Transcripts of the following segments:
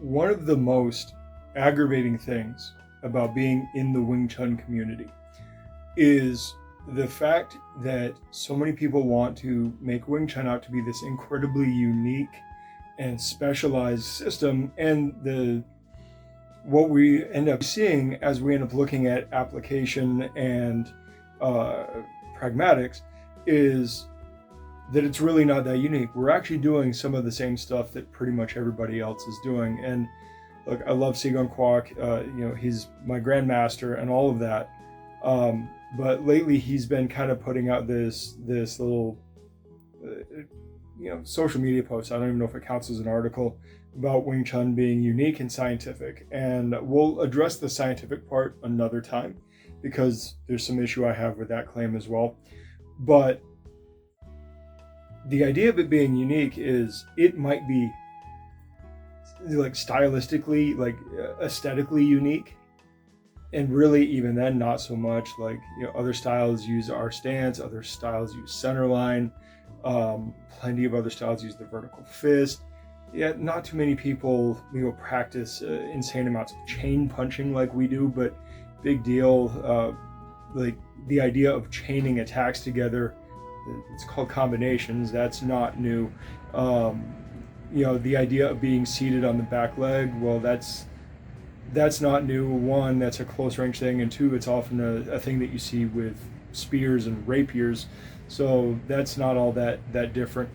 one of the most aggravating things about being in the Wing Chun community is the fact that so many people want to make Wing Chun out to be this incredibly unique and specialized system, and what we end up seeing as we end up looking at application and pragmatics is that it's really not that unique. We're actually doing some of the same stuff that pretty much everybody else is doing. And look, I love Sigon Kwok. He's my grandmaster and all of that. But lately he's been kind of putting out this little, social media post. I don't even know if it counts as an article about Wing Chun being unique and scientific. And we'll address the scientific part another time because there's some issue I have with that claim as well. But the idea of it being unique is it might be like stylistically, like aesthetically unique. And really, even then, not so much. Like, other styles use our stance, other styles use center line, plenty of other styles use the vertical fist. Yeah, not too many people, practice insane amounts of chain punching like we do, but big deal. Like the idea of chaining attacks together, it's called combinations. That's not new. The idea of being seated on the back leg, well, that's not new. One, that's a close range thing, and two, it's often a thing that you see with spears and rapiers. So that's not all that different.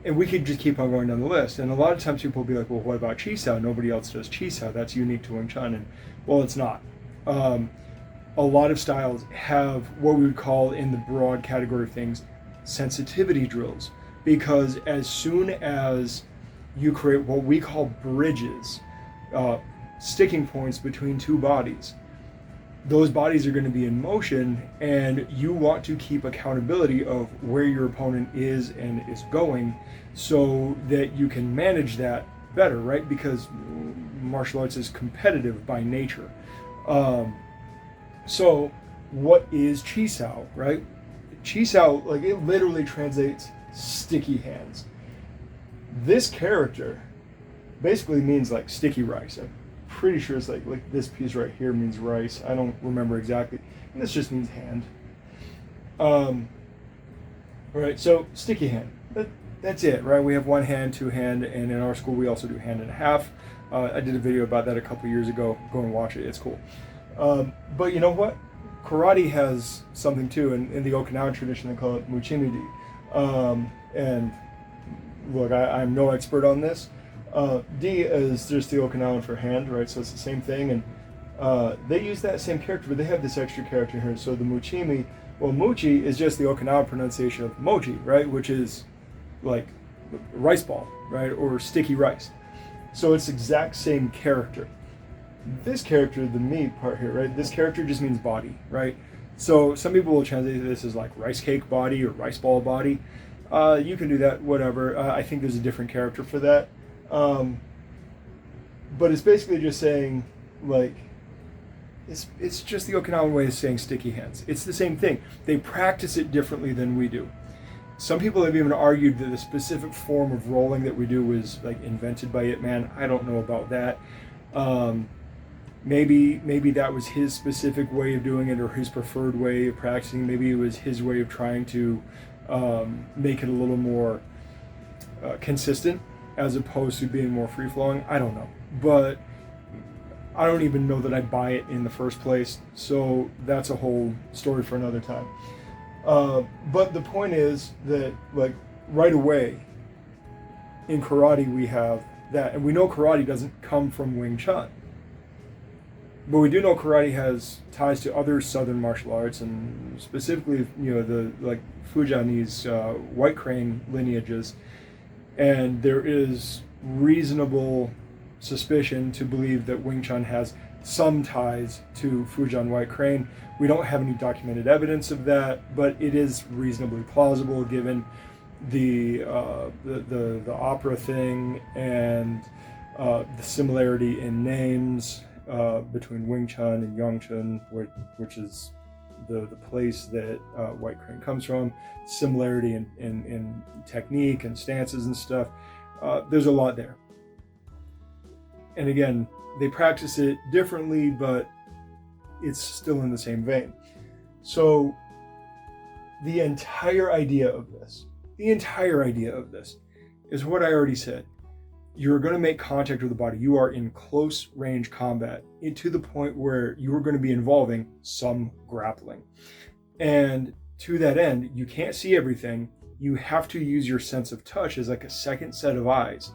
And we could just keep on going down the list. And a lot of times people will be like, well, what about Chi Sau? Nobody else does Chi Sau. That's unique to Wing Chun. And well, it's not. A lot of styles have what we would call, in the broad category of things, sensitivity drills. Because as soon as you create what we call bridges, sticking points between two bodies, those bodies are going to be in motion, and you want to keep accountability of where your opponent is and is going so that you can manage that better, right? Because martial arts is competitive by nature. So what is Chi Sau, right? Chi Sau, like, it literally translates sticky hands. This character basically means like sticky rice. I'm pretty sure it's like this piece right here means rice. I don't remember exactly. And this just means hand. Right, so sticky hand. That's it, right? We have one hand, two hand, and in our school we also do hand and a half. I did a video about that a couple years ago. Go and watch it. It's cool. But you know what? Karate has something too. In the Okinawan tradition, they call it muchimidi. And look, I'm no expert on this. D is just the Okinawan for hand, right? So it's the same thing, and they use that same character, but they have this extra character here. So the muchimi, well, muchi is just the Okinawan pronunciation of mochi, right? Which is like rice ball, right? Or sticky rice. So it's the exact same character. This character, the me part here, right? This character just means body, right? So some people will translate this as like rice cake body or rice ball body. You can do that, whatever. I think there's a different character for that. But it's basically just saying, like, it's just the Okinawan way of saying sticky hands. It's the same thing. They practice it differently than we do. Some people have even argued that the specific form of rolling that we do was like invented by Ip Man. I don't know about that. Maybe that was his specific way of doing it, or his preferred way of practicing. Maybe it was his way of trying to make it a little more consistent, as opposed to being more free-flowing. I don't know. But I don't even know that I buy it in the first place. So that's a whole story for another time. But the point is that, like, right away in karate we have that. And we know karate doesn't come from Wing Chun. But we do know karate has ties to other southern martial arts, and specifically, the like Fujianese white crane lineages. And there is reasonable suspicion to believe that Wing Chun has some ties to Fujian white crane. We don't have any documented evidence of that, but it is reasonably plausible given the opera thing and the similarity in names between Wing Chun and Yongchun, which is the place that white crane comes from. Similarity in technique and stances and stuff. There's a lot there. And again, they practice it differently, but it's still in the same vein. So the entire idea of this is what I already said. You're going to make contact with the body. You are in close range combat to the point where you are going to be involving some grappling. And to that end, you can't see everything. You have to use your sense of touch as like a second set of eyes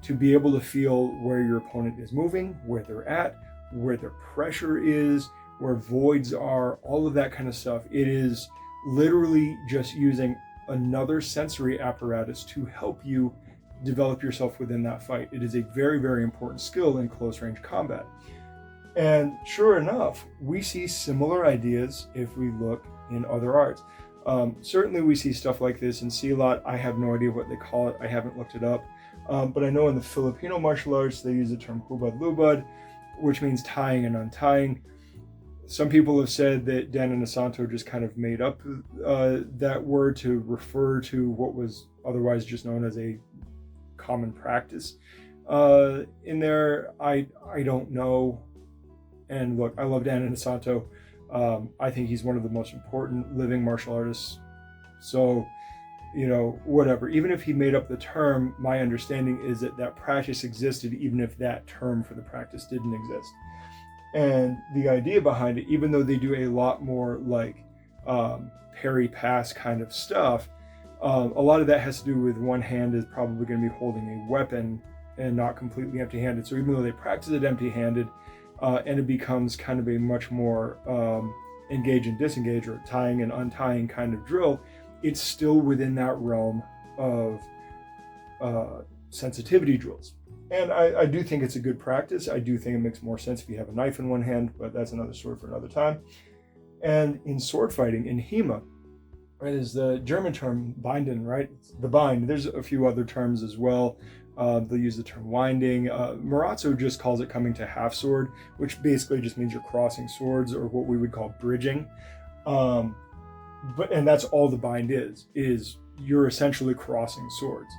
to be able to feel where your opponent is moving, where they're at, where their pressure is, where voids are, all of that kind of stuff. It is literally just using another sensory apparatus to help you develop yourself within that fight. It is a very, very important skill in close range combat. And sure enough, we see similar ideas if we look in other arts. Certainly we see stuff like this in Silat. I have no idea what they call it. I haven't looked it up. But I know in the Filipino martial arts, they use the term hubad lubad, which means tying and untying. Some people have said that Dan Inosanto just kind of made up that word to refer to what was otherwise just known as a common practice. In there, I don't know. And look, I love Dan Inosanto. I think he's one of the most important living martial artists. So, whatever. Even if he made up the term, my understanding is that that practice existed even if that term for the practice didn't exist. And the idea behind it, even though they do a lot more like parry pass kind of stuff, a lot of that has to do with one hand is probably going to be holding a weapon and not completely empty-handed. So even though they practice it empty-handed, and it becomes kind of a much more engage and disengage or tying and untying kind of drill, it's still within that realm of sensitivity drills. And I do think it's a good practice. I do think it makes more sense if you have a knife in one hand, but that's another story for another time. And in sword fighting, in HEMA, right, is the German term binden, right? It's the bind. There's a few other terms as well. They'll use the term winding. Marazzo just calls it coming to half sword, which basically just means you're crossing swords, or what we would call bridging. And that's all the bind is you're essentially crossing swords.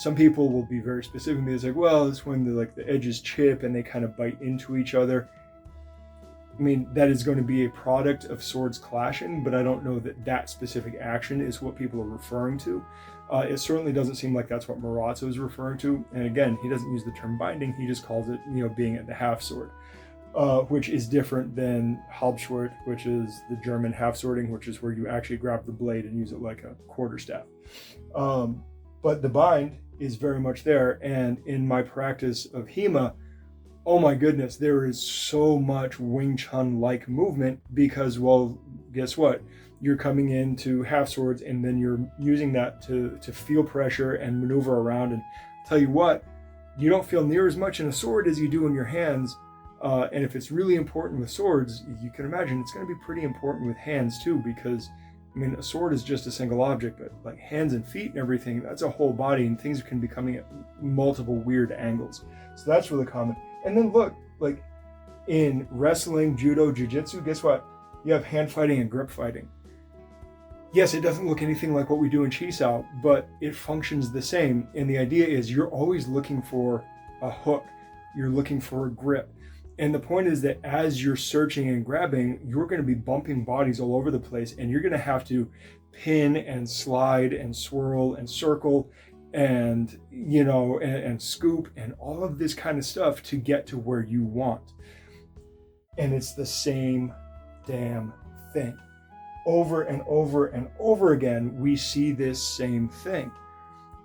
Some people will be very specific. It's like, well, it's when the edges chip and they kind of bite into each other. I mean, that is going to be a product of swords clashing, but I don't know that specific action is what people are referring to. It certainly doesn't seem like that's what Marazzo is referring to. And again, he doesn't use the term binding. He just calls it, being at the half sword, which is different than Halbschwert, which is the German half swording, which is where you actually grab the blade and use it like a quarterstaff. But the bind is very much there. And in my practice of HEMA, oh my goodness, there is so much Wing Chun-like movement because, well, guess what? You're coming into half swords and then you're using that to feel pressure and maneuver around. And tell you what, you don't feel near as much in a sword as you do in your hands. And if it's really important with swords, you can imagine it's going to be pretty important with hands too, because I mean, a sword is just a single object, but like hands and feet and everything, that's a whole body, and things can be coming at multiple weird angles. So that's really common. And then look, like in wrestling, judo, jiu-jitsu, guess what? You have hand fighting and grip fighting. Yes, it doesn't look anything like what we do in Chi Sau, but it functions the same. And the idea is you're always looking for a hook. You're looking for a grip. And the point is that as you're searching and grabbing, you're going to be bumping bodies all over the place, and you're going to have to pin and slide and swirl and circle and, and scoop and all of this kind of stuff to get to where you want. And it's the same damn thing. Over and over and over again, we see this same thing.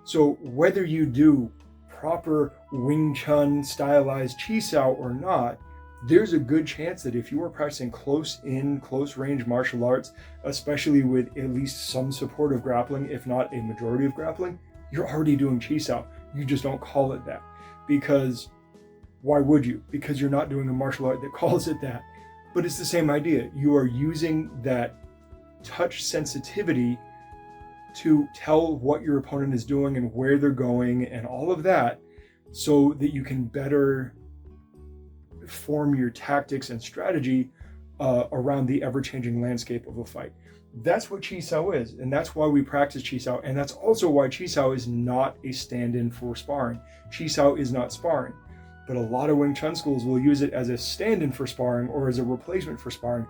So whether you do proper Wing Chun stylized Chi Sau or not, there's a good chance that if you are practicing close range martial arts, especially with at least some support of grappling, if not a majority of grappling, you're already doing Chi Sau. You just don't call it that. Because why would you? Because you're not doing a martial art that calls it that. But it's the same idea. You are using that touch sensitivity to tell what your opponent is doing and where they're going and all of that, so that you can better form your tactics and strategy around the ever-changing landscape of a fight. That's what Chi Sau is, and that's why we practice Chi Sau, and that's also why Chi Sau is not a stand-in for sparring. Chi Sau is not sparring. but a lot of Wing Chun schools will use it as a stand-in for sparring or as a replacement for sparring.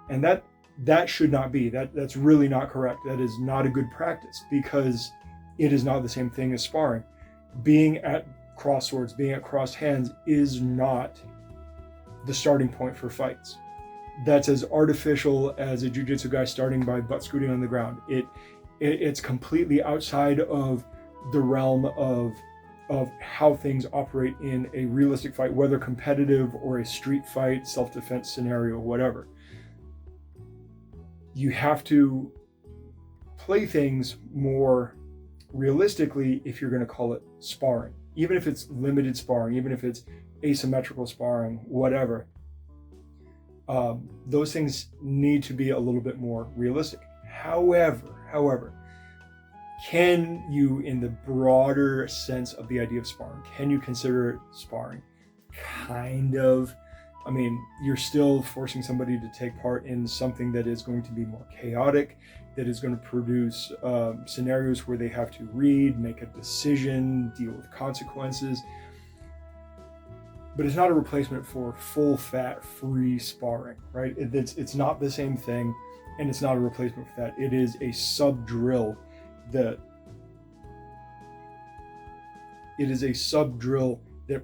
And that should not be. That's really not correct. That is not a good practice, because it is not the same thing as sparring. Being at cross swords, being at crossed hands is not the starting point for fights. That's as artificial as a jiu-jitsu guy starting by butt scooting on the ground. It's completely outside of the realm of how things operate in a realistic fight, whether competitive or a street fight, self-defense scenario, whatever. You have to play things more realistically if you're going to call it sparring. Even if it's limited sparring, even if it's asymmetrical sparring, whatever. Those things need to be a little bit more realistic. However, can you, in the broader sense of the idea of sparring, can you consider it sparring? Kind of. I mean, you're still forcing somebody to take part in something that is going to be more chaotic, that is going to produce scenarios where they have to read, make a decision, deal with consequences. But it's not a replacement for full fat free sparring, right? It's not the same thing, and it's not a replacement for that. It is a sub drill that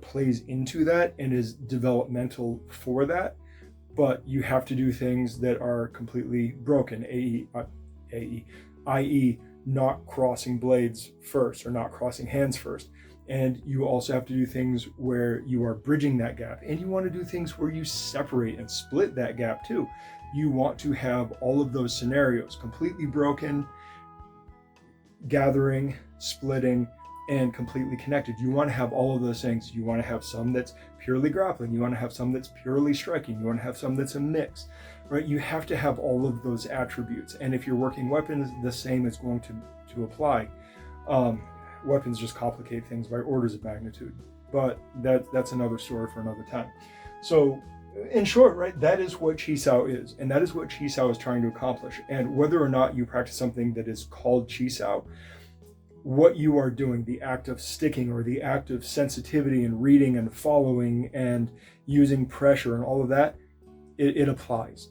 plays into that and is developmental for that. But you have to do things that are completely broken, i.e. not crossing blades first or not crossing hands first. And you also have to do things where you are bridging that gap, and you want to do things where you separate and split that gap too. You want to have all of those scenarios completely broken, gathering, splitting, and completely connected. You want to have all of those things. You want to have some that's purely grappling. You want to have some that's purely striking. You want to have some that's a mix, right? You have to have all of those attributes. And if you're working weapons, the same is going to apply. Weapons just complicate things by orders of magnitude, but that's another story for another time. So in short, right, that is what Chi Sau is, and that is what Chi Sau is trying to accomplish. And whether or not you practice something that is called Chi Sau, what you are doing, the act of sticking or the act of sensitivity and reading and following and using pressure and all of that, it applies.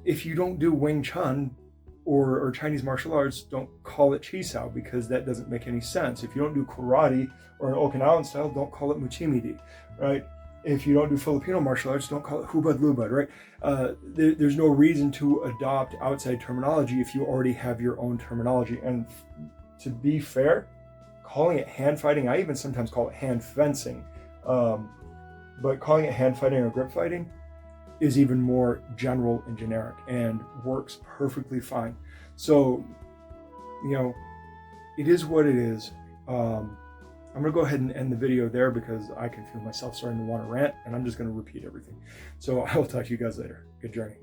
If you don't do Wing Chun or Chinese martial arts, don't call it Chi Sau, because that doesn't make any sense. If you don't do karate or an Okinawan style, don't call it Muchimidi, right? If you don't do Filipino martial arts, don't call it Hubad Lubad, right? There's no reason to adopt outside terminology if you already have your own terminology. And to be fair, calling it hand fighting, I even sometimes call it hand fencing, but calling it hand fighting or grip fighting is even more general and generic and works perfectly fine. So, it is what it is. I'm gonna go ahead and end the video there because I can feel myself starting to want to rant, and I'm just gonna repeat everything. So I will talk to you guys later. Good journey.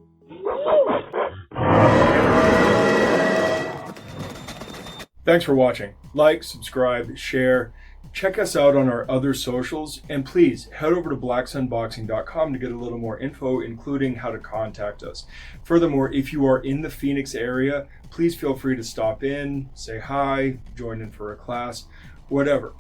Thanks for watching. Like, subscribe, share. Check us out on our other socials, and please head over to blacksunboxing.com to get a little more info, including how to contact us. Furthermore, if you are in the Phoenix area, please feel free to stop in, say hi, join in for a class, whatever.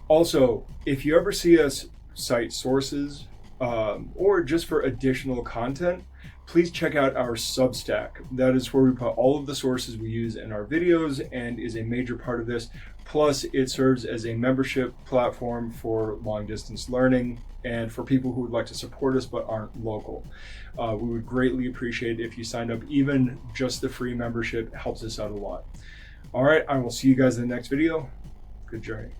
Also, if you ever see us cite sources or just for additional content, please check out our Substack. That is where we put all of the sources we use in our videos and is a major part of this. Plus, it serves as a membership platform for long distance learning and for people who would like to support us but aren't local. We would greatly appreciate it if you signed up. Even just the free membership helps us out a lot. All right, I will see you guys in the next video. Good journey.